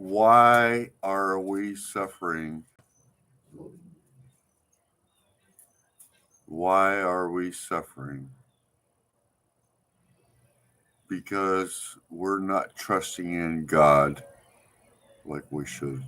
Why are we suffering? Why are we suffering? Because we're not trusting in God like we should.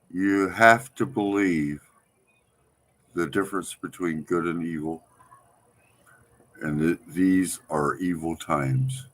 You have to believe the difference between good and evil, and these are evil times.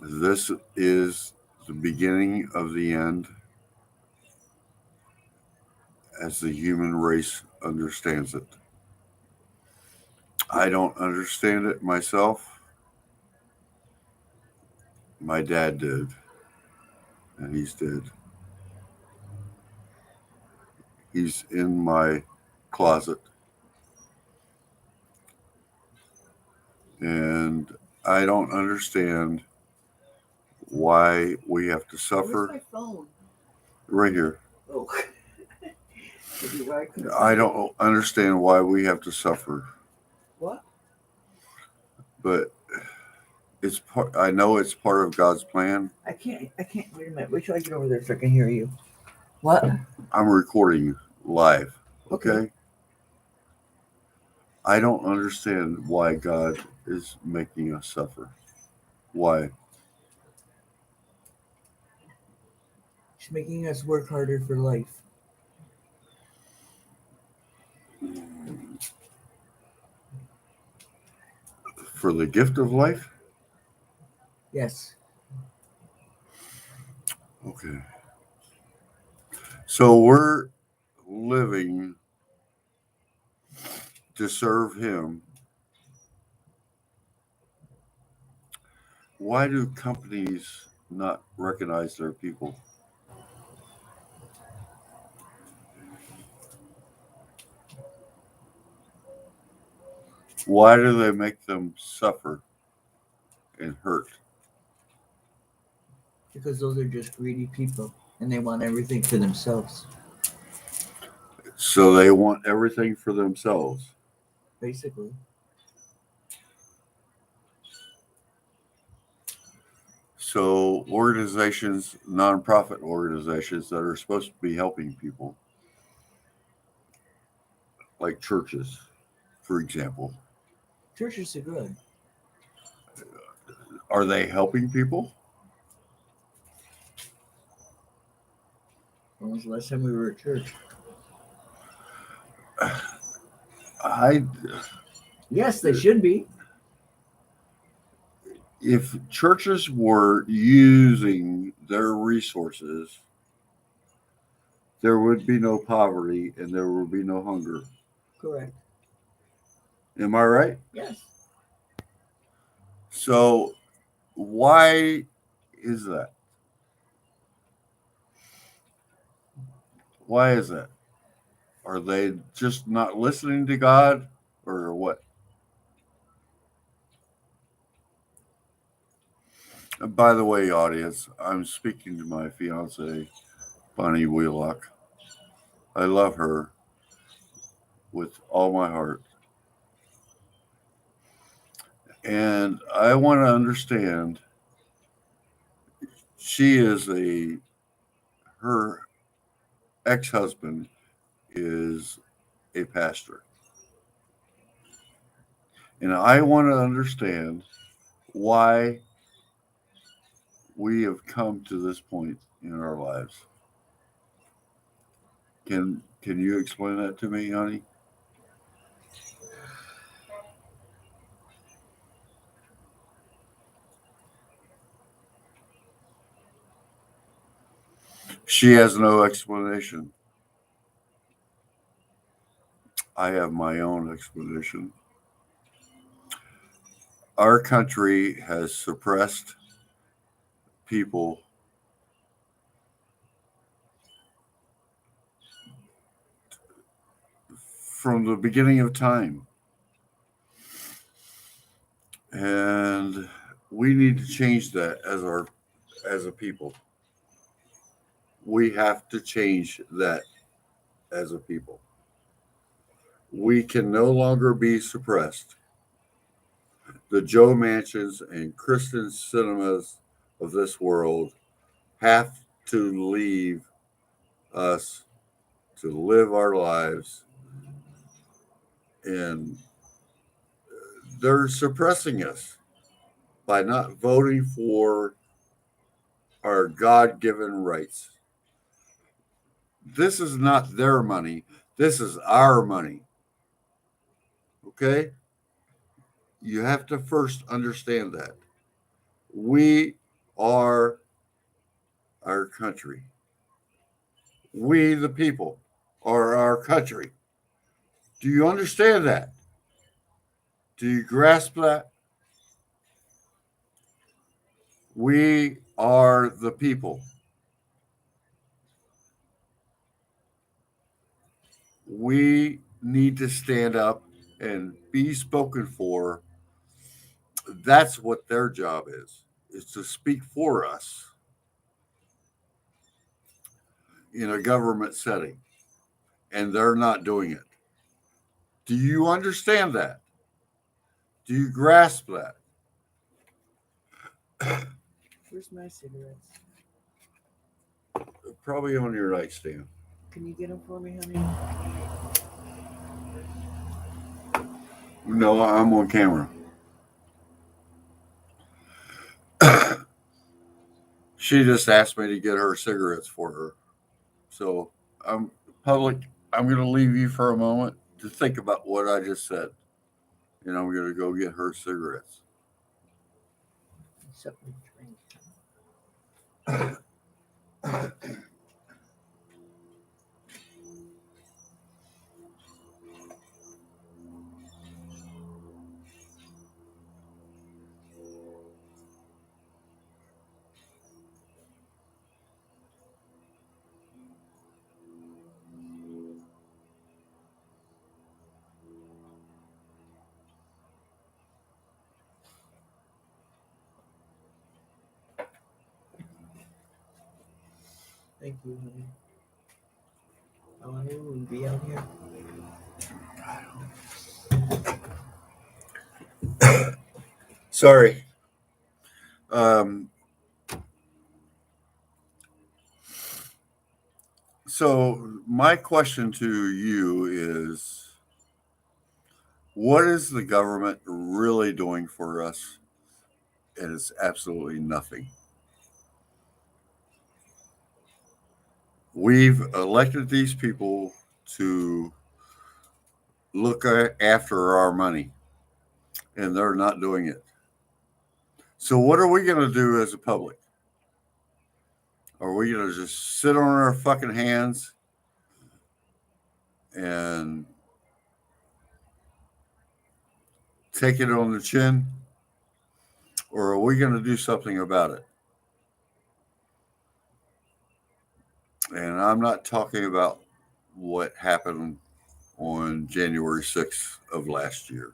This is the beginning of the end as the human race understands it. I don't understand it myself. My dad did, and he's dead. He's in my closet, and I don't understand why we have to Where's suffer my phone? right here. Oh, maybe why I couldn't I find it. don't understand why we have to suffer, What? but it's part. I know it's part of God's plan. I can't. I can't. Wait a minute. Wait till I get over there so I can hear you. What? I'm recording live. Okay. Okay. I don't understand why God is making us suffer. Why? She's making us work harder for life. For the gift of life? Yes. Okay. So we're living to serve Him. Why do companies not recognize their people? Why do they make them suffer and hurt? Because those are just greedy people and they want everything for themselves. So they want everything for themselves. Basically. So organizations, nonprofit organizations that are supposed to be helping people, like churches, for example, Churches are good. are they helping people? When was the last time we were at church? I Yes, they should be. If churches were using their resources, there would be no poverty and there would be no hunger. Correct. Am I right? Yes. So why is that? Why is that? Are they just not listening to God or what? And by the way, audience, I'm speaking to my fiance, Bonnie Wheelock. I love her with all my heart. And I want to understand she is her ex-husband is a pastor. And I want to understand why we have come to this point in our lives. Can you explain that to me, honey? She has no explanation. I have my own explanation. Our country has suppressed people from the beginning of time. And we need to change that as a people. We have to change that as a people. We can no longer be suppressed. the Joe Manchins and Kristen Cinemas of this world have to leave us to live our lives, and they're suppressing us by not voting for our God-given rights. This is not their money. This is our money. Okay? You have to first understand that. We are our country. We, the people, are our country. Do you understand that? Do you grasp that? We are the people. We need to stand up and be spoken for. That's what their job is to speak for us in a government setting. And they're not doing it. Do you understand that? Do you grasp that? Where's my cigarettes? Probably on your nightstand. Can you get them for me, honey? No, I'm on camera. She just asked me to get her cigarettes for her. So, public, I'm going to leave you for a moment to think about what I just said. And I'm going to go get her cigarettes. Something to drink. Thank you, honey. How long will we be out here? Sorry. So my question to you is, what is the government really doing for us? And it's absolutely nothing. We've elected these people to look after our money, and they're not doing it. So what are we going to do as a public? Are we going to just sit on our fucking hands and take it on the chin? Or are we going to do something about it? And I'm not talking about what happened on January 6th of last year.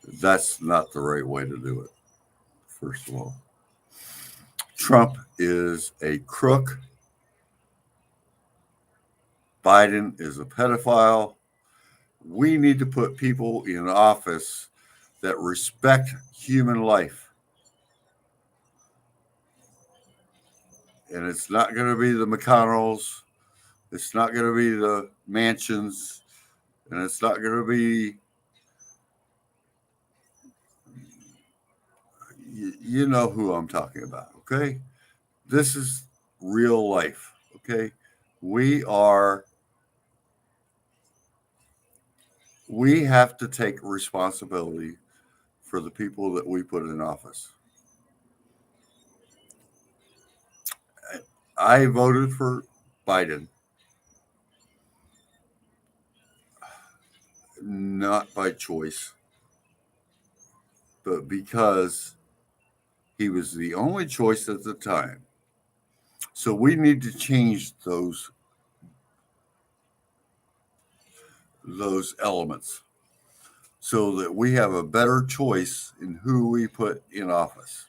That's not the right way to do it, first of all. Trump is a crook. Biden is a pedophile. We need to put people in office that respect human life. And it's not going to be the McConnells. It's not going to be the Mansions. And it's not going to be, you know who I'm talking about, okay? This is real life, okay? We have to take responsibility for the people that we put in office. I voted for Biden, not by choice, but because he was the only choice at the time. So we need to change those elements so that we have a better choice in who we put in office.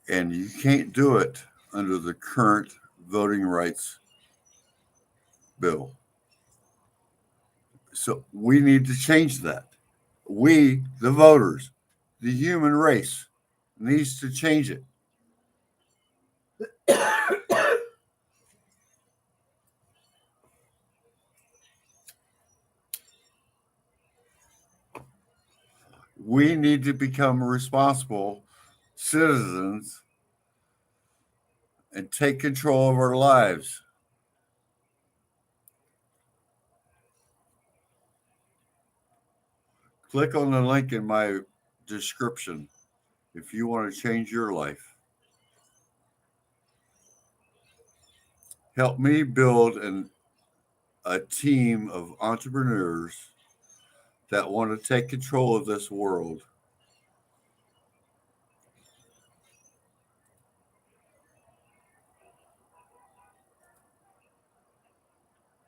And you can't do it under the current voting rights bill. So we need to change that. we, the voters, the human race, needs to change it. We need to become responsible citizens and take control of our lives. Click on the link in my description if you want to change your life. Help me build a team of entrepreneurs that want to take control of this world